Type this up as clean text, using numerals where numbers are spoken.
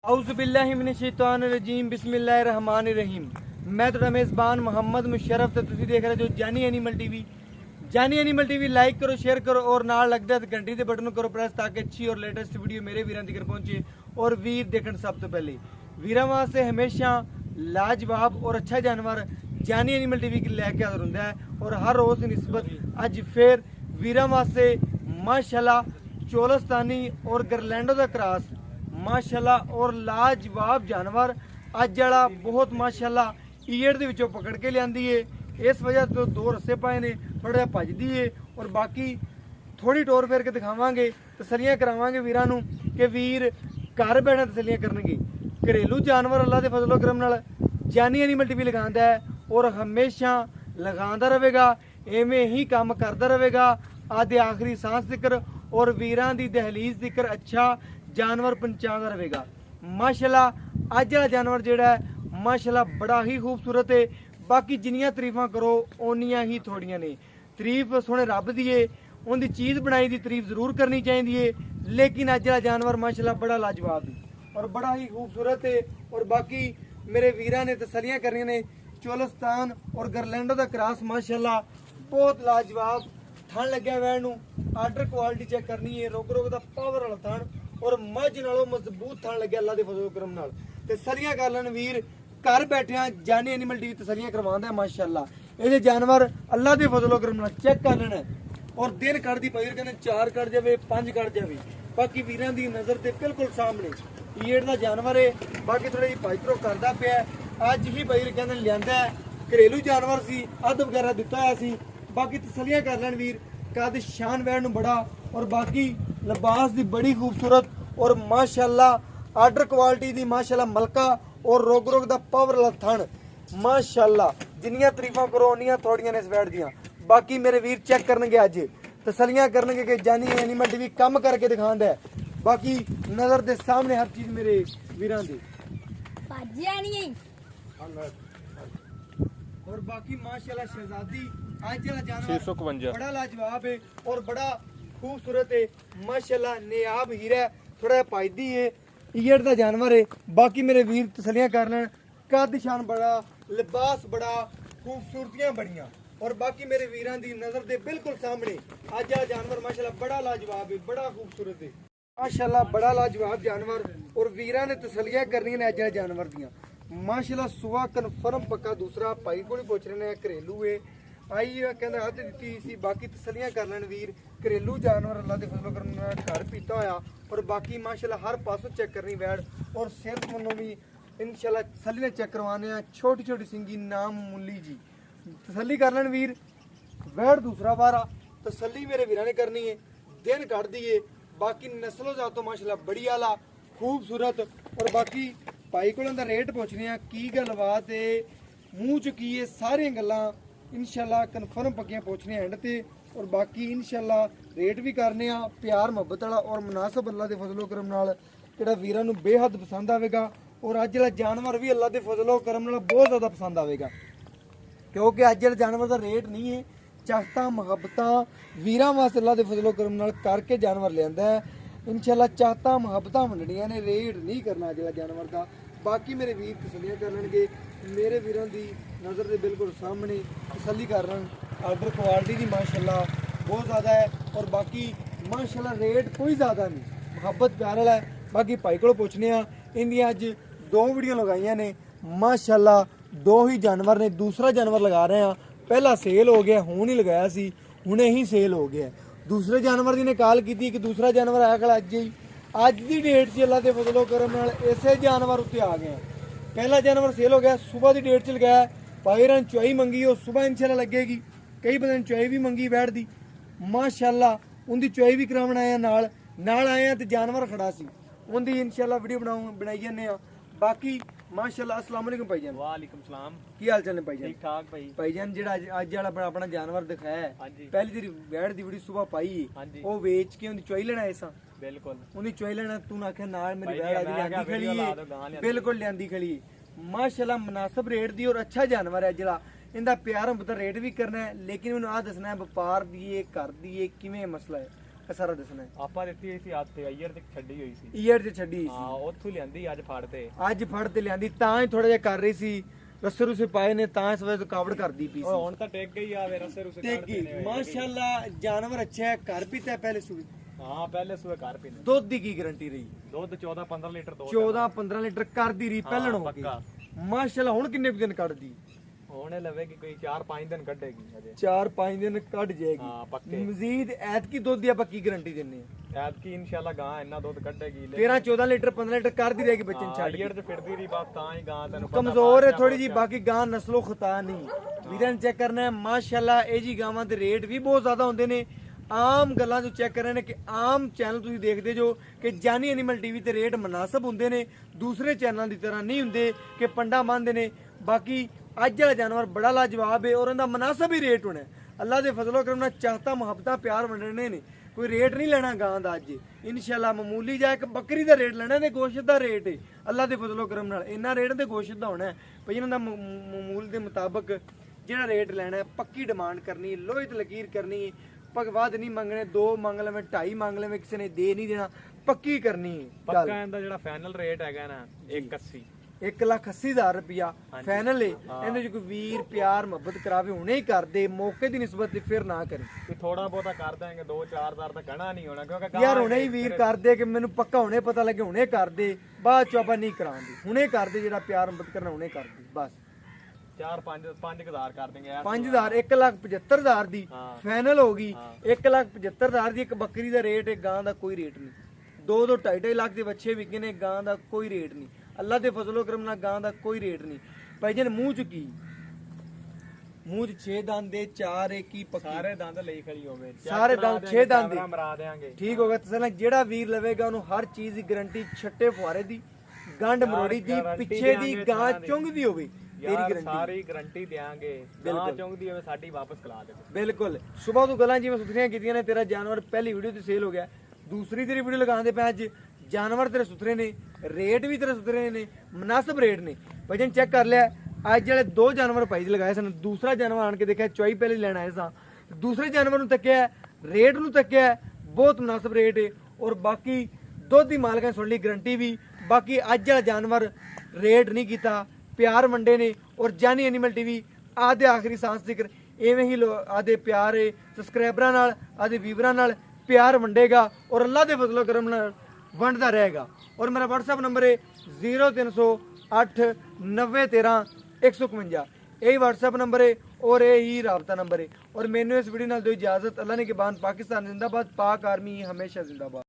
औज़ुबिल्लाहिमिनश्शैतानिर्रजीम बिस्मिल्लाहिर्रहमानिर्रहीम। मैं तो मेज़बान मोहम्मद मुशर्रफ तो तुसीं देख रहे जो जानी एनिमल टीवी। जानी एनिमल टीवी लाइक करो, शेयर करो और नाल लगदा ते घंटी दे बटन करो प्रेस ताकि अच्छी और लेटेस्ट वीडियो मेरे वीरां तक पहुंचे और वीर देखण सब तो पहले। वीरां वास्ते हमेशा लाजवाब और अच्छा जानवर जानी एनिमल टीवी की लैके हाज़र हुंदा है और हर रोज़ की निस्बत अज फिर वीरां वास्ते माशाल्लाह चोलस्तानी और गरलैंडो दा क्रॉस माशाल्लाह और लाजवाब जानवर अज वाला बहुत माशाल्लाह ईड़ दे विचों पकड़ के लियांदी है। इस वजह तो दो रस्से पाए ने, थोड़ा भजदी है और बाकी थोड़ी टोर फेर के दिखावांगे, तसलियां करावांगे वीरां नूं कि वीर घर बैठे तसलियां करनगे। घरेलू जानवर अल्लाह दे फजलो करम नाल जानी एनिमल टीवी लगांदा है और हमेशा लगांदा रहेगा, एवें ही काम करदा रहेगा आदे आखिरी सांस तिकर और वीरां दी दहलीज तिकर अच्छा जानवर पहुंचाता रहेगा। माशाल्लाह अज वाला जानवर जिहड़ा है माशाल्लाह बड़ा ही खूबसूरत है। बाकी जिन्नियां तरीफां करो उन्नियां ही थोड़ियां ने। तरीफ सोहने रब दी है, उनकी चीज़ बनाई दी तरीफ जरूर करनी चाहिए है, लेकिन अज वाला जानवर माशाल्लाह बड़ा लाजवाब है और बड़ा ही खूबसूरत है। और बाकी मेरे वीरां ने तसलियां करनियां ने। चोलस्तान और गरलैंडो का क्रॉस माशाल्लाह बहुत लाजवाब थन लग्या वैन नूं। आर्डर क्वालिटी चेक करनी है, रोक रोक दा पावर वाला थन और मझ नालों मजबूत थन लग्या अल्लाह दे फजल करम नाल। ते तसलियां कर लैन वीर, घर बैठिया जानी एनिमल टीवी तसलियां करवांदा है माशाल्लाह। ये जानवर अल्लाह दे फजल करम नाल चेक कर लेना और दिन कट दी पई कहने 4 कट जावे 5 कट जावे। बाकी वीरां दी नज़र ते बिल्कुल सामने ईड़ दा जानवर है। बाकी थोड़ी जी पाइत्रो करदा पिया अज ही बईर कहने लियांदा है। घरेलू जानवर सी, अद वगैरह दिता होया सी। बाकी तसलियां कर लैन वीर, कद शान वैन नूं बड़ा और बाकी लिबास दी बड़ी खूबसूरत और माशाल्लाह आर्डर क्वालिटी दी माशाल्लाह मलका और रोग रोग दा पावर वाला थन माशाल्लाह। जिन्नियां तरीफां करो उन्नियां थोड़ियां ने इस बैठ दियां। बाकी मेरे वीर चेक करनगे अज तसलियां करनगे कि जानी एनिमल टीवी कम करके दिखांदा है। बाकी नज़र दे सामने हर चीज़ मेरे वीरां दी और बाकी माशाल्लाह शहजादी आज वाला जानवर 651 बड़ा लाजवाब है और बड़ा खूबसूरत है माशाल्लाह। नेयाब हीरा थोड़ा पाइदी है, ईड़ दा जानवर है। बाकी मेरे वीर तसलियां कर लें, कद शान बड़ा, लिबास बड़ा, खूबसूरतियां बड़ियां और बाकी मेरे वीरां दी नज़र दे बिल्कुल सामने अज वाला जानवर माशाल्लाह बड़ा लाजवाब है, बड़ा खूबसूरत है माशाल्लाह, बड़ा लाजवाब जानवर। और वीरां ने तसलियां करनियां ने अज वाले जानवर दियां माशाल्लाह। सुबह कन्फर्म पक्का दूसरा भाई को पुछ रहे हैं, घरेलू है आई कहना हद दी सी। बाकी तसलियां कर लैन वीर, घरेलू जानवर अल्लाह के फजल करम घर पीता होया और बाकी माशाल्लाह हर पासों चेक करनी वैड और सेहत मनो भी इंशाल्लाह तसली चेक करवाने। छोटी छोटी सिंगी नाम मुली जी तसली कर लैन वीर। वैड दूसरा बारा तसली मेरे वीरां ने करनी है, दिन कट दी है। बाकी नस्लों जातो माशाल्लाह बड़ी आला खूबसूरत और बाकी भाई को रेट पुछने की गलबात है, मूँह च की है, सारिया गल्लां इंशाल्लाह कन्फर्म पक्कियां पुछने एंड ते और बाकी इंशाल्लाह रेट भी करने आ प्यार मुहब्बत वाला और मुनासिब अल्लाह के फजलो करम नाल जेड़ा वीरां नूं बेहद पसंद आवेगा। और अज वाला जानवर भी अल्लाह के फजलो करम नाल बहुत ज़्यादा पसंद आवेगा क्योंकि अज वाले जानवर का रेट नहीं है। चाहता मुहब्बत वीरां वास्ते अल्लाह के फजलो करम नाल करके जानवर लियांदा है इंशाल्लाह। चाहता मुहब्बत वंडणियां ने, रेट नहीं करना अज वाला जानवर का। बाकी मेरे वीर तसलियां कर लेंगे, मेरे वीरों की नज़र के बिल्कुल सामने तसली कर लें। आर्डर क्वालिटी की माशाल्लाह बहुत ज़्यादा है और बाकी माशाल्लाह रेट कोई ज़्यादा नहीं, मुहब्बत प्यार वाला है। बाकी भाई को पुछने इंदियां अज 2 वीडियो लगाइया ने माशाल्लाह, 2 ही जानवर ने। दूसरा जानवर लगा रहे हैं, पहला सेल हो गया, हुण ही लगाया सी, हुणे ही सेल हो गया। दूसरे जानवर की ने कॉल की कि दूसरा जानवर आया कल अज ही, अज की डेट से अल्लाह के फजलो करम नाल इसे जानवर उत्ते आ गए। पहला जानवर सेल हो गया, सुबह की डेट च लगाया। भाई ने चुआई मंगी, और सुबह इंशाल्लाह लगेगी। कई बंदे ने चुआई भी मंगी बैठ दी माशाल्लाह, उनकी चुआई भी करावन आए नाल आए हैं तो जानवर खड़ा सी, उनकी इंशाल्लाह वीडियो बनाई जाने। बाकी माशाल्लाह अस्सलाम वालेकुम भाईजान। वालेकुम सलाम, की हाल चाल ने भाईजान? ठीक ठाक भाई। भाईजान जेड़ा अज वाला अपना जानवर दिखाया है, पहली तेरी बैठ दी वीडियो सुबह पाई वो बेच के उनकी चुआई लेना ऐसा बिल्कुल उन्हें चुआई लेना। तू आखे नाल मेरी बैठ आदि लियांदी खड़ी है, बिल्कुल लियांदी खड़ी माशाल्लाह, मुनासिब रेट दी और अच्छा जानवर है जेड़ा। इनका प्यार मुहब्बत रेट भी करना है, लेकिन मैंने आ दसना है व्यापार दी घर दी किवें मसला है। ਇਹ ਸਾਰਾ ਦੱਸਣਾ ਹੈ। ਆਪਾਂ ਦਿੱਤੀ ਹੋਈ ਸੀ ਹੱਥ ਤੇ ਅਈਅਰ ਤੇ ਛੱਡੀ ਹੋਈ ਸੀ ਈਅਰ 'ਚ ਛੱਡੀ ਹਾਂ ਸੀ, ਉੱਥੋਂ ਹੀ ਲਿਆਂਦੀ ਅੱਜ ਫੜ ਤੇ ਅੱਜ ਫੜ ਤੇ ਲਿਆਂਦੀ ਤਾਂ ਹੀ ਥੋੜਾ ਜਿਹਾ ਕਰ ਰਹੀ ਸੀ, ਰਸੇ ਰੁਸੇ ਪਾਏ ਨੇ ਤਾਂ ਇਸ ਵਜ੍ਹਾ ਕਾਵੜ ਕਰਦੀ ਪਈ ਉਹ ਸੀ। ਹੁਣ ਤਾਂ ਟਿਕ ਗਈ ਆਵੇ ਰਸੇ ਰੁਸੇ ਟੇਕੀ ਮਾਸ਼ਾਅੱਲਾ ਜਾਨਵਰ ਅੱਛਾ ਹੈ, ਘਰ ਵੀ ਤਾਂ ਪਹਿਲੇ ਸੂਈ। ਹਾਂ ਪਹਿਲੇ ਸੂਏ ਘਰ ਪੀਨੇ ਦੁੱਧ ਦੀ ਕੀ ਗਾਰੰਟੀ ਰਹੀ? ਦੁੱਧ 14-15 ਲੀਟਰ ਦੋ 14-15 ਲੀਟਰ ਕਰਦੀ ਰਹੀ ਪਹਿਲਣ ਹੋ ਗਈ ਪੱਕਾ। ਮਾਸ਼ਾਅੱਲਾ। ਹੁਣ ਕਿੰਨੇ ਕੁ ਦਿਨ ਕੱਢਦੀ? ਹੁਣ ਇਹ ਲਵੇਗੀ ਕੋਈ 4-5 ਦਿਨ ਕੱਢੇਗੀ ਅਜੇ 4-5 ਦਿਨ ਕੱਢ ਜਾਏਗੀ। ਹਾਂ ਪੱਕੇ। ਮਜ਼ੀਦ ਐਤਕੀ ਦੁੱਧ ਦੀ ਆਪਾਂ ਕੀ ਗਾਰੰਟੀ ਦਿੰਨੇ ਆ? ਐਤਕੀ ਇਨਸ਼ਾਅੱਲਾ ਗਾਂ ਇੰਨਾ ਦੁੱਧ ਕੱਢੇਗੀ 13-14 ਲੀਟਰ 15 ਲੀਟਰ ਕਰਦੀ ਰਹੇਗੀ ਬੱਚੇ ਨੂੰ ਛੱਡ ਕੇ। ਅਈਅਰ ਤੇ ਫਿਰਦੀ ਰਹੀ ਬਸ ਤਾਂ ਹੀ ਗਾਂ ਤੈਨੂੰ ਪਤਾ ਕਮਜ਼ੋਰ ਹੈ ਥੋੜੀ ਜੀ, ਬਾਕੀ ਗਾਂ ਨਸਲੋ ਖਤਾ ਨਹੀਂ। ਵੀਰਾਂ ਚੈੱਕ ਕਰਨਾ ਹੈ ਮਾਸ਼ਾਅੱਲਾ। ਇਹ ਜੀ ਗਾਵਾਂ ਦੇ ਰੇਟ ਵੀ ਬਹੁਤ ਜ਼ਿਆਦਾ ਹੁੰਦੇ ਨੇ। ਆਮ ਗੱਲਾਂ ਜੋ ਚੈੱਕ ਕਰ ਰਹੇ ਨੇ ਕਿ ਆਮ ਚੈਨਲ ਤੁਸੀਂ ਦੇਖਦੇ ਜੋ ਕਿ ਜਾਨੀ ਐਨੀਮਲ ਟੀਵੀ ਤੇ ਰੇਟ ਮਨਾਸਬ ਹੁੰਦੇ ਨੇ, ਦੂਸਰੇ ਚੈਨਲਾਂ ਦੀ ਤਰ੍ਹਾਂ ਨਹੀਂ ਹੁੰਦੇ ਕਿ ਪੰਡਾ ਮੰਨਦੇ ਨੇ। ਬਾਕੀ ਅੱਜ ਵਾਲਾ ਜਾਨਵਰ ਬੜਾ ਲਾਜਵਾਬ ਹੈ ਔਰ ਉਹਦਾ ਮਨਾਸਬ ਹੀ ਰੇਟ ਹੋਣਾ। ਅੱਲਾ ਦੇ ਫਜ਼ਲੋ ਕਰਮ ਨਾਲ ਚਾਹਤਾ ਮੁਹੱਬਤਾਂ ਪਿਆਰ ਵੰਡਣੇ ਨੇ, ਕੋਈ ਰੇਟ ਨਹੀਂ ਲੈਣਾ ਗਾਂ ਦਾ। ਅੱਜ ਇਨਸ਼ਾਅੱਲਾ ਮਾਮੂਲੀ ਜਿਹਾ ਇੱਕ ਬੱਕਰੀ ਦਾ ਰੇਟ ਲੈਣਾ ਤੇ ਗੋਸ਼ਤ ਦਾ ਰੇਟ ਹੈ ਅੱਲਾ ਦੇ ਫਜ਼ਲੋ ਕਰਮ ਨਾਲ। ਇੰਨਾ ਰੇਟ ਤੇ ਗੋਸ਼ਤ ਦਾ ਹੋਣਾ ਭਈ ਇਹਨਾਂ ਦਾ ਮਾਮੂਲ ਦੇ ਮੁਤਾਬਕ ਜਿਹੜਾ ਰੇਟ ਲੈਣਾ ਹੈ, ਪੱਕੀ ਡਿਮਾਂਡ ਕਰਨੀ, ਲੋਹੇ ਤੇ ਲਕੀਰ ਕਰਨੀ ਹੈ। ਵੱਧ ਨਹੀਂ ਮੰਗਣੇ, 2 ਮੰਗ ਲਵੇਂ, 2.5 ਮੰਗ ਲਵੇਂ, ਕਿਸੇ ਨੇ ਦੇ ਨਹੀਂ ਦੇਣਾ, ਪੱਕੀ ਕਰਨੀ ਹੈ ਗੱਲ। ਪੱਕਾ ਇਹਦਾ ਜਿਹੜਾ ਫਾਈਨਲ ਰੇਟ ਹੈਗਾ ਨਾ 180 1,80,000 ਰੁਪਿਆ ਫਾਈਨਲ ਹੈ। ਇਹਦੇ ਚ ਕੋਈ ਵੀਰ ਪਿਆਰ ਮੁਹੱਬਤ ਕਰਾਵੇ ਹੁਣੇ ਹੀ ਕਰਦੇ, ਮੌਕੇ ਦੀ ਨਿਸਬਤ ਤੇ ਫਿਰ ਨਾ ਕਰੇ। ਕਿ ਥੋੜਾ ਬਹੁਤਾ ਕਰ ਦਾਂਗੇ 2-4 ਹਜ਼ਾਰ ਤਾਂ ਕਹਿਣਾ ਨਹੀਂ ਹੋਣਾ ਕਿਉਂਕਿ ਯਾਰ ਹੁਣੇ ਹੀ ਵੀਰ ਕਰਦੇ ਕਿ ਮੈਨੂੰ ਪੱਕਾ ਹੁਣੇ ਪਤਾ ਲੱਗੇ ਹੁਣੇ ਕਰਦੇ, ਬਾਅਦ ਚ ਆਪਾਂ ਨਹੀਂ ਕਰਾਉਂਦੇ। ਹੁਣੇ ਕਰਦੇ, ਜਿਹੜਾ ਪਿਆਰ ਮੁਹੱਬਤ ਕਰਨਾ ਹੁਣੇ ਕਰਦੇ ਬਸ। 4-5 ਹਜ਼ਾਰ ਕਰ ਦੇਂਗੇ ਯਾਰ 5000 1,75,000 ਦੀ ਫਾਈਨਲ ਹੋ ਗਈ। 1,75,000 ਦੀ ਇੱਕ ਬੱਕਰੀ ਦਾ ਰੇਟ ਹੈ, ਗਾਂ ਦਾ ਕੋਈ ਰੇਟ ਨਹੀਂ। 2-2 2.5 ਲੱਖ ਦੇ ਬੱਚੇ ਵਿਕੇ ਨੇ, ਗਾਂ ਦਾ ਕੋਈ ਰੇਟ ਨਹੀਂ। ਅੱਲਾ ਦੇ ਫਜ਼ਲੋ ਕਰਮ ਨਾਲ ਗਾਂ ਦਾ ਕੋਈ ਰੇਟ ਨਹੀਂ। ਭਾਈ ਜਨ ਮੂੰਹ ਚ ਕੀ? ਮੂੰਹ ਚ 6 ਦੰਦ ਦੇ 4 ਕੀ ਪੱਕੀ ਸਾਰੇ ਦੰਦ ਲਈ ਖੜੀ ਹੋਵੇ, ਸਾਰੇ ਦੰਦ 6 ਦੰਦ ਦੇ ਮਰਾ ਦੇਾਂਗੇ। ਠੀਕ ਹੋ ਗਿਆ। ਤਸਲਾ ਜਿਹੜਾ ਵੀਰ ਲਵੇਗਾ ਉਹਨੂੰ ਹਰ ਚੀਜ਼ ਦੀ ਗਾਰੰਟੀ, ਛੱਟੇ ਫੁਆਰੇ ਦੀ, ਗੰਢ ਮਰੋੜੀ ਦੀ, ਪਿੱਛੇ ਦੀ ਗਾਂ ਚੁੰਗਦੀ ਹੋਵੇ ਤੇਰੀ ਗਾਰੰਟੀ, ਸਾਰੀ ਗਾਰੰਟੀ ਦੇਾਂਗੇ। ਗਾਂ ਚੁੰਗਦੀ ਹੋਵੇ ਸਾਡੀ ਵਾਪਸ ਕਰਾ ਦੇ ਬਿਲਕੁਲ। ਸਵੇਰ ਤੋਂ ਗੱਲਾਂ ਜਿਵੇਂ ਸੁਥਰੀਆਂ ਕੀਤੀਆਂ ਨੇ, ਤੇਰਾ ਜਾਨਵਰ ਪਹਿਲੀ ਵੀਡੀਓ ਤੇ ਸੇਲ ਹੋ ਗਿਆ, ਦੂਸਰੀ ਤੇਰੀ ਵੀਡੀਓ ਲਗਾਉਂਦੇ ਪਏ ਅੱਜ। ਜਾਨਵਰ ਤੇਰੇ ਸੁਥਰੇ ਨੇ, ਰੇਟ ਵੀ ਤੇਰੇ ਸੁਥਰੇ ਨੇ, ਮੁਨਾਸਬ ਰੇਟ ਨੇ। ਭਜਨ ਚੈੱਕ ਕਰ ਲਿਆ, ਅੱਜ ਜਿਹੜੇ 2 ਜਾਨਵਰ ਭਾਈ ਲਗਾਏ ਸਨ, ਦੂਸਰਾ ਜਾਨਵਰ ਆਣ ਕੇ ਦੇਖਿਆ ਚੁਆਈ ਪਹਿਲੇ ਲੈਣ ਆਏ ਸਾਂ, ਦੂਸਰੇ ਜਾਨਵਰ ਨੂੰ ਤੱਕਿਆ, ਰੇਟ ਨੂੰ ਤੱਕਿਆ, ਬਹੁਤ ਮੁਨਾਸਬ ਰੇਟ ਹੈ। ਔਰ ਬਾਕੀ ਦੁੱਧ ਦੀ ਮਾਲਕਾਂ ਸੁਣ ਲਈ ਗਾਰੰਟੀ ਵੀ। ਬਾਕੀ ਅੱਜ ਵਾਲਾ ਜਾਨਵਰ ਰੇਟ ਨਹੀਂ ਕੀਤਾ, ਪਿਆਰ ਵੰਡੇ ਨੇ। ਔਰ ਜਾਨੀ ਐਨੀਮਲ ਟੀਵੀ ਆਦੇ ਆਖਰੀ ਸਾਂਸ ਜ਼ਿਕਰ ਐਵੇਂ ਹੀ ਆਦੇ ਪਿਆਰ ਸਬਸਕ੍ਰਾਈਬਰਾਂ ਨਾਲ, ਆਦੇ ਵੀਵਰਾਂ ਨਾਲ ਪਿਆਰ ਵੰਡੇਗਾ ਔਰ ਅੱਲਾ ਦੇ ਫਜ਼ਲੋ ਕਰਮ ਨਾਲ ਵੰਡਦਾ ਰਹੇਗਾ। ਔਰ ਮੇਰਾ WhatsApp ਨੰਬਰ ਹੈ 0308 9013 151। यही WhatsApp नंबर है और यही राबता नंबर है। और मैंने इस वीडियो नाल दो इजाजत। अल्लाह ने के बाद पाकिस्तान जिंदाबाद, पाक आर्मी हमेशा जिंदाबाद।